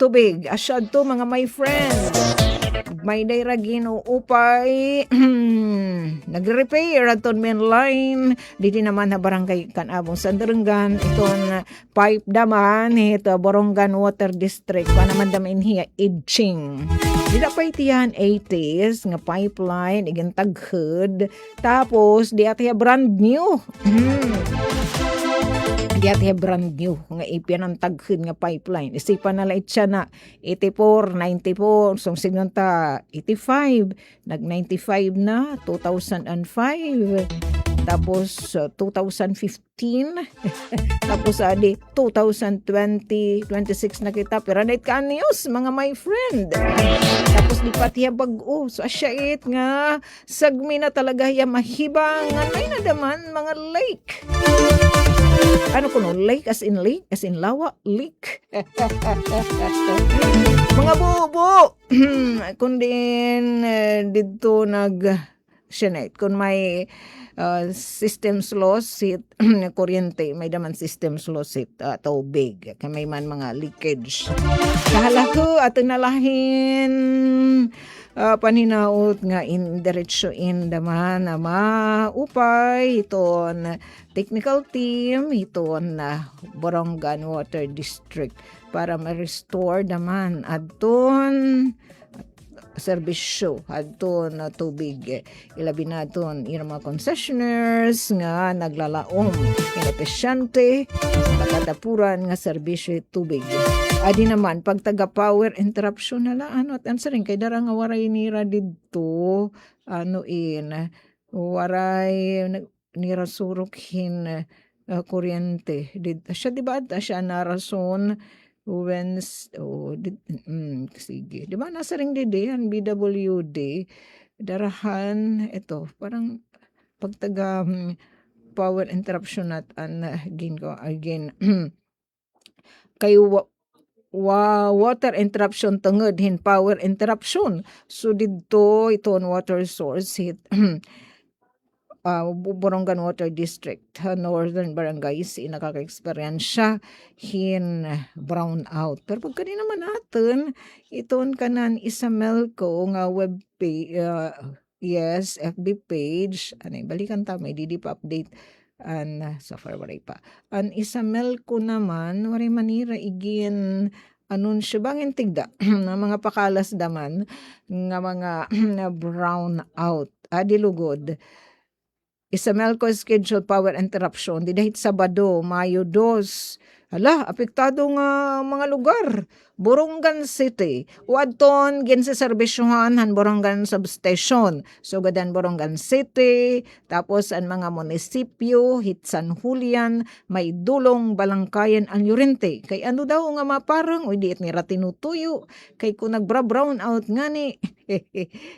Speaker 10: tubig, asyad to mga my friend, may dayragin o upay, nagre-repair aton main line, dito naman na barangay Kanabong Sandarungan, iton pipe daman, ito Borongan Water District, pa naman damin hiya, Idching. Dida pa itiyan 80s nga pipeline igen taghud, tapos di atiya brand new. Di atiya brand new nga ipian ang taghud nga pipeline. Isipan na lait siya na 84, 94, so signon ta 85, nag 95 na 2005. Tapos 2015, tapos adi 2020, 26 na kita, pero na ka news mga my friend. Tapos di pati bag-o, so asya nga sagmi na talaga ya mahibang, anay na daman mga lake. Ano kuno, lake as in lawa, lake. Mga bubo, kundi dito nag-shenate, kung may systems lossit kuryente, may daman systems lossit tubig, may man mga leakage. Kahalako at nalahin paninaot nga indiretso in daman na maupay iton technical team iton Borongan Water District para ma-restore daman adton serbisyo adton na tubig, ilabi na adton mga concessionaires nga naglalaom inepesyente makadapuran nga serbisyo tubig. Adi naman pag taga power interruption na ano at answering kay dara nga waray nira didto waray nira surok hin kuryente siya, diba siya na rason when sige, di ba nasa ring didi ang BWD darahan ito parang pagtaga power interruption at again kay water interruption tungod hin power interruption, so dito iton water source hit Borongan Water District, Northern Barangays, nakaka-experience hin brown out. Pero pag kanina naman natin, iton kanan Isamelco nga web page, FB page, balikan ta, may didi pa update, so far waray pa. An Isamelco naman, waray manira igin, anunsyo bangin tigda, na mga pakalas daman, nga mga brown out, adilugod. Isamelco scheduled power interruption di dahil Sabado, Mayo 2. Hala, apektado nga mga lugar. Borongan City, wadton gin sa serbisyohan han Borongan Substation. So gadan Borongan City, tapos ang mga munisipyo, hit San Julian, may dulong Balangkayan ang Llorente. Kay ano daw nga maparang, uy diit nira tinutuyo. Kay kung nagbra-brown out nga ni,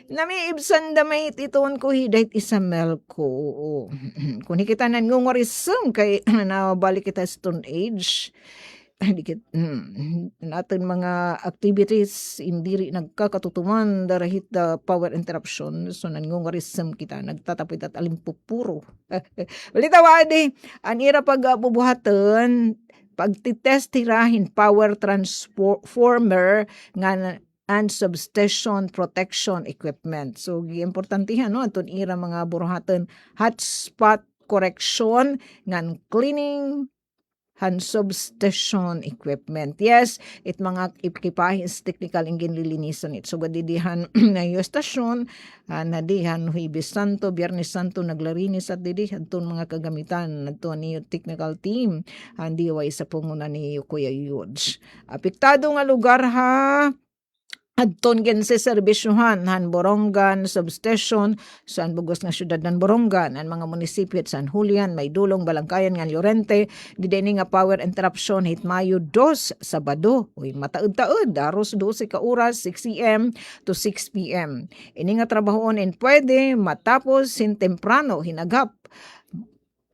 Speaker 10: nami ibsan damit iton ko hidait Isamelco. Kung kita nan ngungorism, kay nabalik kita Stone Age, natin mga activities indiri nagkakatutuman darahit power interruption, so nangungarism kita nagtatapit at alimpupuro. Balitawa ang ira pagbubuhatan pagtitest tirahin power transformer nga and substation protection equipment. So giimportantihan no aton ira mga buruhaton hotspot correction ngan cleaning and substation equipment. Yes, it mga equipahis technical ang ginlilinisan it. So gadidihan na yung stasyon, nadihan Huwebes Santo, Biyernes Santo, naglarinis at didihan ton mga kagamitan nato ni technical team. Hindi way sa punguna ni Kuya Yudes. Apektado nga lugar ha, adton gen sa serbisyuhan han Borongan substation saan bugos nga syudad ng Borongan ang mga munisipyo San Julian, Maydulong, Balangkayan nga Llorente dideni nga power interruption hit Mayo 2 Sabado uy mataud-taud aros 12 ka oras 6 AM to 6 PM ini nga trabahoon in pwede matapos sin temprano hinagap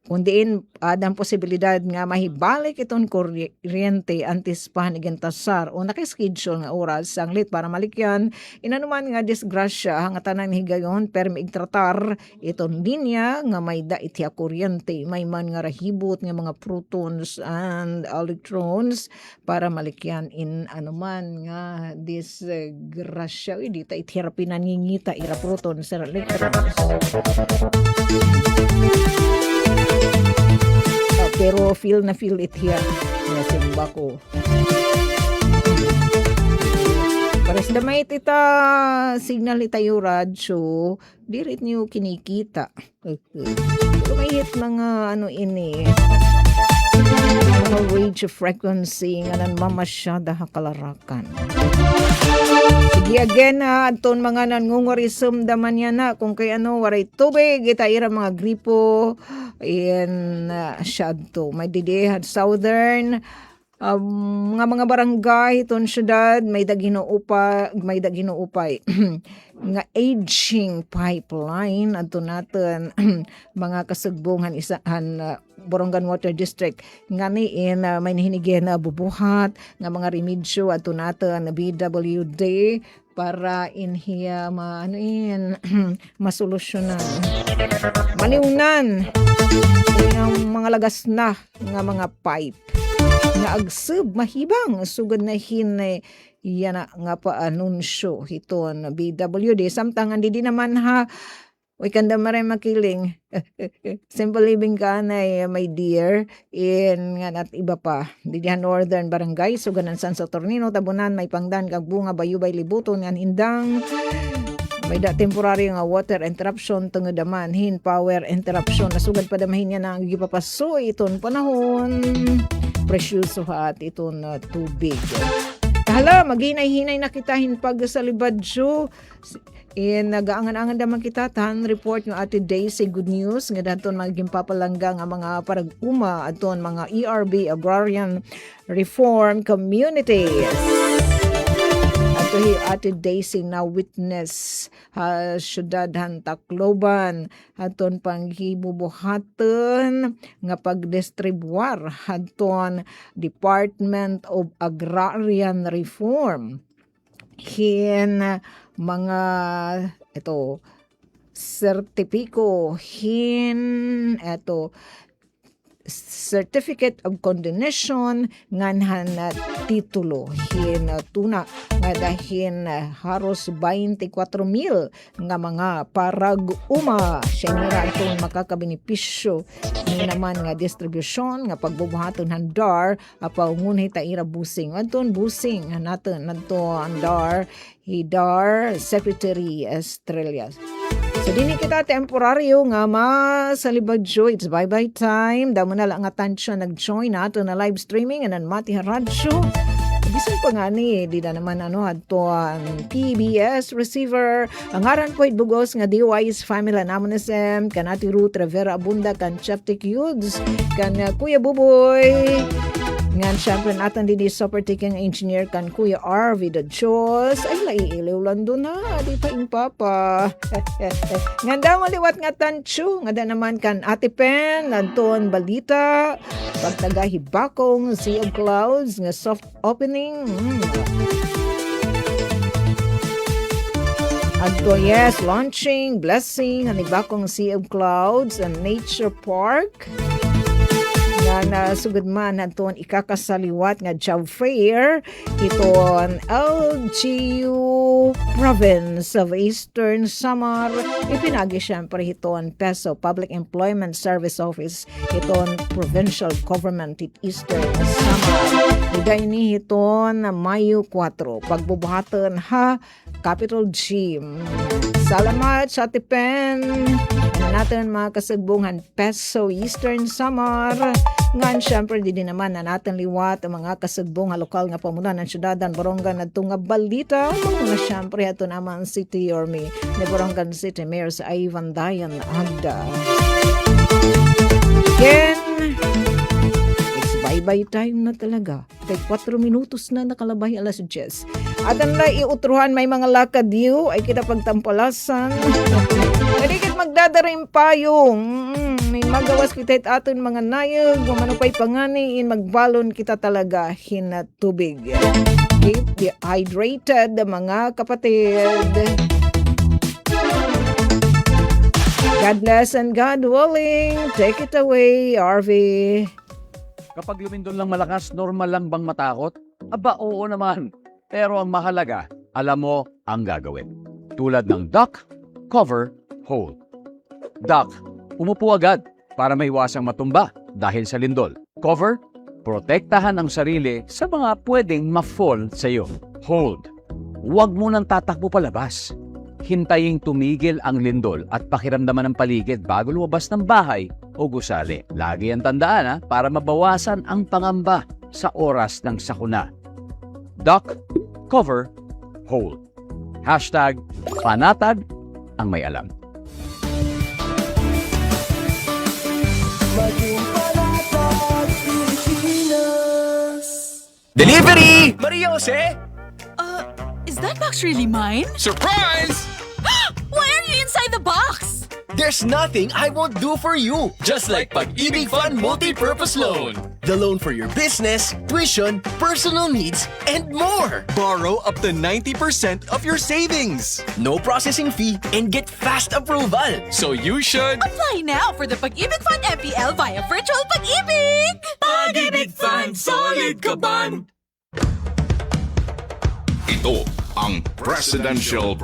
Speaker 10: kundiin adang posibilidad nga mahibalik itong kuryente antes pa nigentasar o nakaschedule nga oras ang lit para malikyan inanuman nga disgrasya nga tanan higayon per miigtratar itong linya nga may da itya kuryente may man nga rahibot nga mga protons and electrons para malikyan in anuman nga disgrasya di ta itirapi nangingita ira protons sa electrons. Pero feel it here. Nasimba ko. Pares damay ita signal itayo radyo. Dirit niyo kinikita. Pero may hit mga ano ini. Mga wage frequency nga nan mamasyada hakalarakan. Sige again aton mga nangungorism daman yan na kung kay ano waray tubig ita ira mga gripo in syadto may didihan southern mga barangay ton syudad may daginuupay nga aging pipeline adto naton mga kasugbongan isahan Borongan Water District ngani in may nahinigyan na bubuhat nga mga remedyo adto naton na BWD para inhiya masolusyonan maliunan yung mga lagas na nga mga pipe nga agsub mahibang sugod na hinay yana nga pa-anunsyo hiton BWD samtang di naman ha we kanda maray makiling simple living ka na my dear in nga at iba pa didihan northern barangay suganan San Saturnino tabunan may pangdan kag bunga bayubay libuton nga indang may da temporary nga water interruption tungod damanhin power interruption nasugad pa damahin niya na ang gipapaso iton panahon presyoso hat iton tubig hala maghinay-hinay na kitahin pag sa libadyo nagaangan-angan naman kita tan report ng Ate Daisy good news nga daton maging papalangga nga mga parag-uma aton mga ERB Agrarian Reform Communities. Ato hi Ate Daisy na witness syudad han Tacloban aton panghibubuhaton nga pagdistribuar aton Department of Agrarian Reform hin mga ito sertipiko hin ito Certificate of Condonation nganhan titulo hin tuna nga dahin haros 24,000 nga mga parag-uma siya nira itong makakabenepisyo ni naman nga distribution nga pagbubuhaton han DAR apaungunay taira busing aton busing naton ang DAR HIDAR Secretary Estrella. So dini kita temporaryo nga masalibadyo it's bye-bye time. Damo na lang atensyon nag-join nato na live streaming and mati radyo. Bisan pa nga ni di na naman adto ang PBS receiver. Ang aran po bugos nga DY's family namonism kanati Ruth Rivera Abunda kan Chaptic Youths kan Kuya Buboy. Ngan syempre natin di super taking engineer kan Kuya RV the Diyos. Ay laiiliw lang doon ha. Di pa impapa. Ngan daw maliwat nga tansyo. Nga da naman kan Ate Pen. Nanton balita. Pagtagahibakong Sea of Clouds. Nga soft opening. Adto yes, launching, blessing. Hanibakong Sea of Clouds and Nature Park. nasugod man naton ikakasaliwat nga job fair iton LGU Province of Eastern Samar. Ipinagi siyempre iton PESO Public Employment Service Office iton Provincial Government it Eastern Samar. Igay ni iton Mayo 4 pagbubuhaton ha Capital Gym. Salamat sa tipen natin mga kasagbungan PESO Eastern Samar. Ngan syempre di din naman na natin liwat ang mga kasagbungan lokal nga pamunan ng syudadan Borongan at nga balita. Mga syempre ato naman City Ormi ni Borongan City Mayor sa Ivan Dayan Agda. Again, it's bye-bye time na talaga. Kay 4 minutos na nakalabay alas 10. Agan na iutruhan may mga lakad yu ay kita pagtampalasan. Kadikit magdadaring payong. May magawas kita aton mga nayag. Manupay panganiin magbalon kita talaga hinatubig. Keep dehydrated mga kapatid. God bless and God willing. Take it away, RV.
Speaker 12: Kapag lumindol lang malakas, normal lang bang matakot? Aba, oo naman. Pero ang mahalaga, alam mo ang gagawin. Tulad ng duck, cover, hold. Duck, umupo agad para maiwasang matumba dahil sa lindol. Cover, protektahan ang sarili sa mga pwedeng ma-fall sa iyo. Hold, huwag mo nang tatakbo palabas. Hintaying tumigil ang lindol at pakiramdaman ng paligid bago lumabas ng bahay o gusali. Lagi ang tandaan para mabawasan ang pangamba sa oras ng sakuna. Duck, cover, hold. Hashtag panatag ang may alam.
Speaker 1: Delivery! Maria Jose?
Speaker 3: Is that box really mine?
Speaker 1: Surprise!
Speaker 3: Why are you inside the box?
Speaker 1: There's nothing I won't do for you. Just like Pag-ibig Fund Multi-Purpose Loan. The loan for your business, tuition, personal needs, and more.
Speaker 2: Borrow up to 90% of your savings.
Speaker 1: No processing fee and get fast approval. So you should...
Speaker 3: Apply now for the Pag-ibig Fund MPL via Virtual Pag-ibig!
Speaker 1: Pag-ibig Fund, solid ka ban!
Speaker 9: Ito ang Presidential